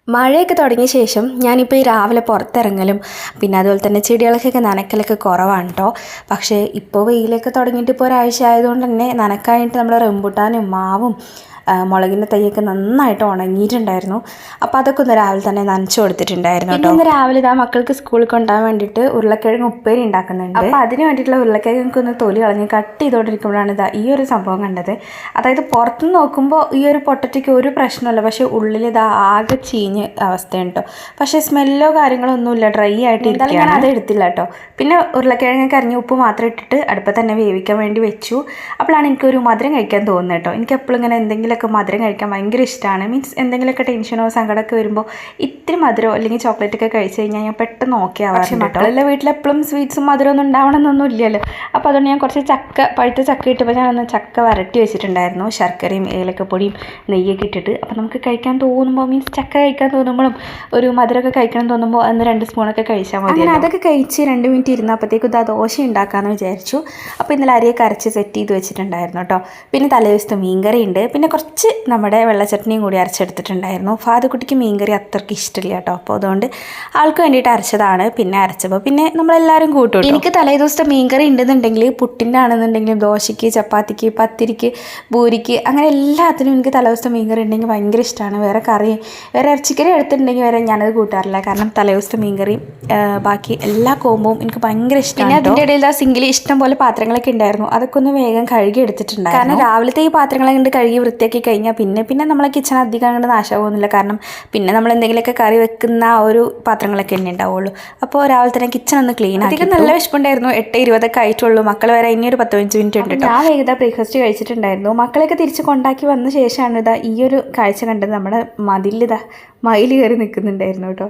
മഴയൊക്കെ തുടങ്ങിയ ശേഷം ഞാനിപ്പോൾ ഈ രാവിലെ പുറത്തിറങ്ങലും പിന്നെ അതുപോലെ തന്നെ ചെടികൾക്കൊക്കെ നനയ്ക്കലൊക്കെ കുറവാണ് കേട്ടോ. പക്ഷേ ഇപ്പോൾ വെയിലൊക്കെ തുടങ്ങിയിട്ട് ഇപ്പോൾ ഒരാഴ്ച ആയതുകൊണ്ട് തന്നെ നനക്കാനായിട്ട് നമ്മുടെ റംബൂട്ടാനും മാവും മുളകിൻ്റെ തൈയൊക്കെ നന്നായിട്ട് ഉണങ്ങിയിട്ടുണ്ടായിരുന്നു. അപ്പോൾ അതൊക്കെ ഒന്ന് രാവിലെ തന്നെ നനച്ചു കൊടുത്തിട്ടുണ്ടായിരുന്നു കേട്ടോ. ഇന്ന് രാവിലെ ഇതാ മക്കൾക്ക് സ്കൂളിൽ കൊണ്ടുപോകാൻ വേണ്ടിയിട്ട് ഉരുളക്കിഴങ്ങ് ഉപ്പേരി ഉണ്ടാക്കുന്നുണ്ട്. അപ്പോൾ അതിന് വേണ്ടിയിട്ടുള്ള ഉരുളക്കിഴങ്ങ് ഒന്ന് തൊലി കളഞ്ഞ് കട്ട് ചെയ്തുകൊണ്ടിരിക്കുമ്പോഴാണ് ഇതാ ഈ ഒരു സംഭവം കണ്ടത്. അതായത് പുറത്തുനിന്ന് നോക്കുമ്പോൾ ഈ ഒരു പൊട്ടറ്റയ്ക്ക് ഒരു പ്രശ്നമല്ല, പക്ഷേ ഉള്ളിൽ ഇതാ ആകെ ചീഞ്ഞ് അവസ്ഥയാണ് കേട്ടോ. പക്ഷേ സ്മെല്ലോ കാര്യങ്ങളോ ഒന്നുമില്ല, ഡ്രൈ ആയിട്ട് എന്തായാലും ഞാൻ അത് എടുത്തില്ല കേട്ടോ. പിന്നെ ഉരുളക്കിഴങ്ങൊക്കെ അരിഞ്ഞ് ഉപ്പ് മാത്രം ഇട്ടിട്ട് അടുപ്പത്ത് തന്നെ വേവിക്കാൻ വേണ്ടി വെച്ചു. അപ്പോഴാണ് എനിക്കൊരു മധുരം കഴിക്കാൻ തോന്നുന്നത് കേട്ടോ. എനിക്ക് എപ്പോഴും ഇങ്ങനെ എന്തെങ്കിലുമൊക്കെ മധുരം കഴിക്കാൻ ഭയങ്കര ഇഷ്ടമാണ്. മീൻസ് എന്തെങ്കിലുമൊക്കെ ടെൻഷനോ സങ്കടമൊക്കെ വരുമ്പോൾ ഇത്തിരി മധുരമോ അല്ലെങ്കിൽ ചോക്ലേറ്റ് ഒക്കെ കഴിച്ച് കഴിഞ്ഞാൽ ഞാൻ പെട്ടെന്ന് ഓക്കെ ആവാറുണ്ട് കേട്ടോ. എല്ലാ വീട്ടിലെപ്പോഴും സ്വീറ്റ്സും മധുരമൊന്നും ഉണ്ടാവണമെന്നൊന്നും ഇല്ലല്ലോ. അപ്പോൾ അതുകൊണ്ട് ഞാൻ കുറച്ച് പഴുത്ത ചക്ക ഇട്ടപ്പോൾ ഞാനൊന്ന് ചക്ക വരട്ടി വെച്ചിട്ടുണ്ടായിരുന്നു, ശർക്കരയും ഏലക്കപ്പൊടിയും നെയ്യൊക്കെ ഇട്ടിട്ട്. അപ്പോൾ നമുക്ക് കഴിക്കാൻ തോന്നുമ്പോൾ, മീൻസ് ചക്ക കഴിക്കാൻ തോന്നുമ്പോഴും ഒരു മധുരമൊക്കെ കഴിക്കണം തോന്നുമ്പോൾ അന്ന് 2 സ്പൂണൊക്കെ കഴിച്ചാൽ മതി. അങ്ങനെ അതൊക്കെ കഴിച്ച് 2 മിനിറ്റ് ഇരുന്നപ്പോഴത്തേക്കും ഇതാ ദോശ ഉണ്ടാക്കാമെന്ന് വിചാരിച്ചു. അപ്പോൾ ഇന്നലെ അരിയൊക്കെ അരച്ച് സെറ്റ് ചെയ്ത് വെച്ചിട്ടുണ്ടായിരുന്നു കേട്ടോ. പിന്നെ തലേദിവസത്തെ മീൻകറി ഉണ്ട്, പിന്നെ കുറച്ച് നമ്മുടെ വെള്ളച്ചട്നിയും കൂടി അരച്ചെടുത്തിട്ടുണ്ടായിരുന്നു. ഫാദുക്കുട്ടിക്ക് മീൻകറി അത്രയ്ക്ക് ഇഷ്ടമില്ല കേട്ടോ. അപ്പോൾ അതുകൊണ്ട് ആൾക്ക് വേണ്ടിയിട്ട് അരച്ചതാണ്. പിന്നെ അരച്ചപ്പോൾ പിന്നെ നമ്മളെല്ലാവരും കൂട്ടും. എനിക്ക് തലേ ദിവസത്തെ മീൻകറി ഉണ്ടെന്നുണ്ടെങ്കിൽ പുട്ടിൻ്റെ ആണെന്നുണ്ടെങ്കിലും ദോശയ്ക്ക്, ചപ്പാത്തിക്ക്, പത്തിരിക്ക്, പൂരിക്ക്, അങ്ങനെ എല്ലാത്തിനും എനിക്ക് തലേ ദിവസത്തെ മീൻകറി ഉണ്ടെങ്കിൽ ഭയങ്കര ഇഷ്ടമാണ്. വേറെ ഇറച്ചിക്കറി എടുത്തിട്ടുണ്ടെങ്കിൽ വരെ ഞാനത് കൂട്ടാറില്ല. കാരണം തലേ ദിവസത്തെ മീൻകറി ബാക്കി എല്ലാ കോമ്പവും എനിക്ക് ഭയങ്കര ഇഷ്ടമാണ്. പിന്നെ അതിൻ്റെ ഇടയിൽ ആ സിങ്കിൽ ഇഷ്ടം പോലെ പാത്രങ്ങളൊക്കെ ഉണ്ടായിരുന്നു. അതൊക്കെ ഒന്ന് വേഗം കഴുകി എടുത്തിട്ടുണ്ടായിരുന്നു. കാരണം രാവിലത്തെ ഈ പാത്രങ്ങളെ കൊണ്ട് കഴുകി വൃത്തിയാക്കി കഴിഞ്ഞാൽ പിന്നെ നമ്മളെ കിച്ചൺ അധികം അങ്ങോട്ട് നാശമാകുന്നില്ല. കാരണം പിന്നെ നമ്മൾ എന്തെങ്കിലുമൊക്കെ കറി വെക്കുന്ന ആ ഒരു പാത്രങ്ങളൊക്കെ തന്നെ ഉണ്ടാവുള്ളൂ. അപ്പോൾ രാവിലെ തന്നെ കിച്ചൺ ഒന്ന് ക്ലീൻ ആക്കി. അധികം നല്ല വിശപ്പുണ്ടായിരുന്നു. 8:20 ആയിട്ടുള്ളൂ. മക്കൾ വരെ ഇനി ഒരു 10-15 മിനിറ്റ് ഉണ്ട്. ഞാൻ വേഗം ബ്രേക്ക്ഫാസ്റ്റ് കഴിച്ചിട്ടുണ്ടായിരുന്നു. മക്കളെയൊക്കെ തിരിച്ച് കൊണ്ടാക്കി വന്ന ശേഷമാണ് ഇതാ ഈ ഒരു കാഴ്ച കണ്ടത്. നമ്മുടെ മതിലിതാ മയിൽ കയറി നിൽക്കുന്നുണ്ടായിരുന്നു കേട്ടോ.